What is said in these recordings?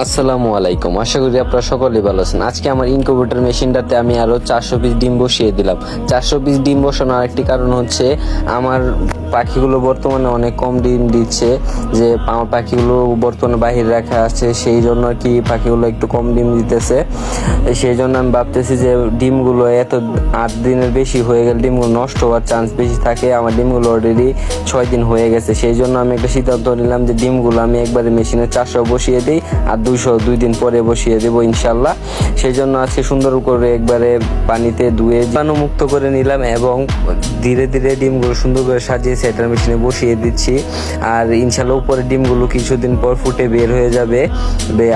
আসসালামু আলাইকুম, আশা করি আপনারা সকলেই ভালো আছেন। আজকে আমার ইনকিউবেটর মেশিনটাতে আমি আরো 400 পিস ডিম বসিয়ে দিলাম। 400 পিস ডিম বসানোর আরেকটি কারণ হচ্ছে আমার পাখিগুলো বর্তমানে অনেক কম ডিম দিচ্ছে, যে আমার পাখিগুলো বর্তমানে বাহির রাখা আছে, সেই জন্য আর কি পাখিগুলো একটু কম ডিম দিতেছে। সেই জন্য আমি ভাবতেছি যে ডিমগুলো এত 8 দিনের বেশি হয়ে গেলে ডিমগুলো নষ্ট হওয়ার চান্স বেশি থাকে। আমার ডিমগুলো অলরেডি 6 দিন হয়ে গেছে, সেই জন্য আমি একটা সিদ্ধান্ত নিলাম যে ডিমগুলো আমি একবারে মেশিনে 400 বসিয়ে দিই আর 2 দিন পরে বসিয়ে দেবো ইনশাল্লাহ। সেই জন্য আজকে সুন্দর করে একবারে পানিতে ধুয়ে জীবাণুমুক্ত করে নিলাম এবং ধীরে ধীরে ডিমগুলো সুন্দর করে সাজিয়ে সেটার মেশিনে বসিয়ে দিচ্ছি। আর ইনশাল্লাহ উপরে ডিমগুলো কিছুদিন পর ফুটে বের হয়ে যাবে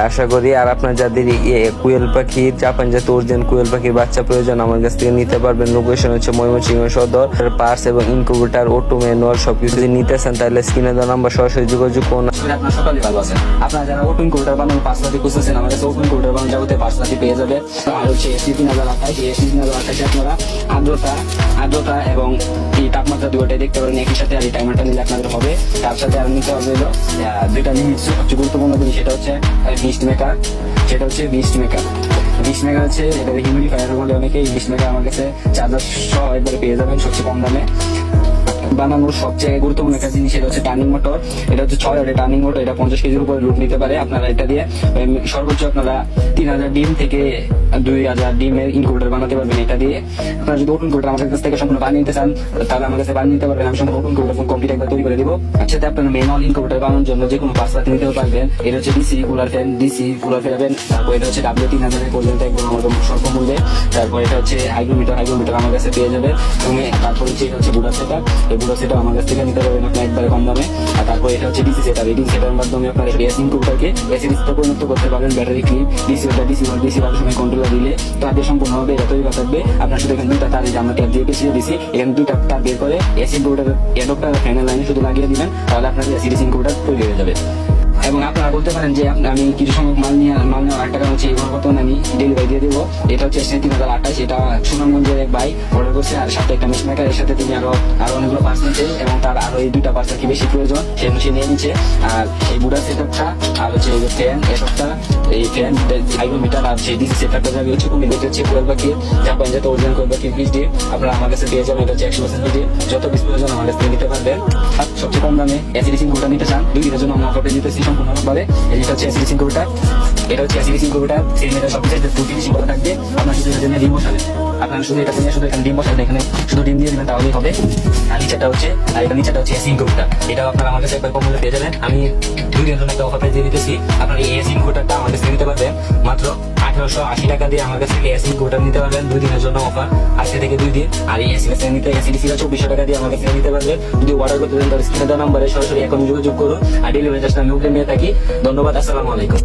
আশা করি। আর আপনার যাদের কোয়েল পাখির জাপান জাতীয় অরিজিনাল কোয়েল পাখির বাচ্চা প্রয়োজন আমার কাছ থেকে নিতে পারবেন। লোকেশন হচ্ছে ময়মনসিংহ সদর। পার্স এবং ইনকিউবেটর, অটো ম্যানুয়াল সবকিছু যদি নিতে চান তাহলে স্ক্রিনে দেওয়া নাম্বার সরাসরি যোগাযোগ করুন। আপনারা সকালে ভালো আছেন। আপনারা যারা ওপেন কোডার বানানোর পাসওয়ার্ড খুঁজতেছেন, আমার কাছে ওপেন কোডার বানানো যাবতীয় পাসওয়ার্ড পেয়ে যাবে। আর হচ্ছে এসি 3028, এসি 3028 আপনারা আর্দ্রতা এবং এই তাপমাত্রা দুটোটাই দেখতে পারেন একই সাথে। আর এই টাইমারটা নিলে আপনাদের হবে। তার সাথে আর নিতে হবে হলো দুইটা জিনিস সবচেয়ে গুরুত্বপূর্ণ জিনিস, সেটা হচ্ছে মিস্ট মেকার। মিস্ট মেকার হচ্ছে এটা হিউমিডিফায়ার বলে অনেকে। মিস্ট মেকার আমার কাছে চার্জার সহ একবারে পেয়ে যাবেন সবচেয়ে কম দামে। বানানোর সবচেয়ে গুরুত্বপূর্ণ একটা জিনিস সেটা হচ্ছে টার্নিং মোটর। এটা হচ্ছে 6 ওয়াটের টার্নিং মোটর। এটা 50 কেজির উপরে লোড নিতে পারে। আপনারা এটা দিয়ে সর্বোচ্চ আপনারা 3000 ডিম থেকে 2000 ডিমের ইনকিউবেটর বানাতে পারবেন এটা দিয়ে। আপনারা যদি ওপেন ইনকিউবেটর আমাদের কাছ থেকে সম্পূর্ণ বানিয়ে নিতে চান তাহলে আমার কাছে বানিয়ে নিতে পারবেন। আমি সম্পূর্ণ ওপেন ইনকিউবেটর কমপ্লিট একবার তৈরি করে দিব। সাথে আপনারা ম্যানুয়াল ইনকিউবেটর বানানোর জন্য যে কোনো পাসওয়ার্ড নিতে পারবেন। এটা হচ্ছে ডিসি কুলার ফ্যান পাবেন। তারপর এটা হচ্ছে W3000 এর পর্যন্ত একদম আমাদের স্বল্প মূল্যে। তারপর এটা হচ্ছে হাইগ্রোমিটার আমার কাছে পেয়ে যাবে। তারপর হচ্ছে এটা হচ্ছে বুড়া সেটআপ। এই বুড়া সেটআপ আমার কাছ থেকে নিতে পারবেন আপনি একবারে কম দামে। আর তারপর এটা হচ্ছে ডিসি সেটআপ। এই ডিসি সেটআপের মাধ্যমে আপনারা এসি ইনকিউবেটরকে এসি ডিসিতে পরিণত করতে পারবেন। ব্যাটারি ক্লিপ ডিসি বাড়ার সময় কন্ট্রোলার দিলে তাদের সম্পূর্ণ হবে। এটা তৈরি থাকবে। আপনার শুধু এখানে দুইটা তারে আমরা ট্যাপ দিয়ে পেঁচিয়ে দিছি। এখানে দুইটা তার বের করে এসি ইনকিউবেটর অ্যাডপ্টার ফ্যানের লাইনে শুধু লাগিয়ে দিবেন, তাহলে আপনার এসি ডিসি ইনকিউবেটর তৈরি হয়ে যাবে। এবং আপনারা বলতে পারেন যে আমি কিছু সংখ্যক মাল নেওয়ার একটা কারণ হচ্ছে এগুলো বর্তমানে আমি ডেলিভারি দিয়ে দেবো। এটা হচ্ছে এসে 3028, এটা সুনামগঞ্জের এক ভাই অর্ডার করছে। আর সাথে একটা মিস মেকার, এর সাথে তিনি আরো অনেকগুলো পার্স নিচ্ছে এবং তার আরো এই দুইটা পার্স কি বেশি প্রয়োজন সে নিয়ে নিচ্ছে। আর এই বুড়া সেটআপটা আর হচ্ছে এই ফ্যান, এসবটা এই ফ্যান হাইগ্রোমিটার আর যে ডিসি সেটআপটা যাবে হচ্ছে কুমিল্লা হচ্ছে কোয়েল পাখি জাপান জাতীয় অরিজিনাল কোয়েল পাখির বীজ দিয়ে আপনারা আমার কাছে পেয়ে যাবেন। এটা হচ্ছে 100% বীজ। যত বীজ প্রয়োজন আমার কাছ থেকে নিতে পারবেন। আর সবচেয়ে কম দামে এসি ডিসি ইনকিউবেটর নিতে চান 2 দিনের জন্য আমরা অফার দিতেছি সম্পূর্ণভাবে। এটা হচ্ছে এসি ডিসি ইনকিউবেটর। এটা হচ্ছে এসি ডিসি ইনকিউবেটর। সেই মেয়েটা সব কিছু ফিনিশিং করা থাকবে। আপনার শুধু এটা নিয়ে ডিম বসাবেন। আপনার শুধু এটা নিয়ে শুধু এখানে ডিম বসাবেন, এখানে শুধু ডিম দিয়ে দিবেন তাহলেই হবে। আর নিচেটা হচ্ছে এসি ইনকিউবেটর। এটা আপনারা আমার কাছে একবার কম মূল্যে পেয়ে যাবেন। আমি 2 দিনের জন্য একটা অফার দিয়ে দিতেছি। আপনার এই এসি ইনকিউবেটরটা আমার কাছে নিতে পারবেন মাত্র 1880 টাকা দিয়ে। আমার কাছ থেকে এসি ইনকিউবেটর নিতে পারবেন 2 দিনের জন্য অফার, আজকে থেকে 2 দিন। আর এই এসি নিতে এসি ডিসি 2400 টাকা দিয়ে আমার কাছে নিতে পারবেন। যদি অর্ডার করতে দেন তাহলে স্ক্রিনে দেওয়া নাম্বারে সরাসরি এখন যোগাযোগ করুন। আর ডেলিভারি চার্জটা আমি ওকে নিয়ে থাকি। ধন্যবাদ, আসসালামু আলাইকুম।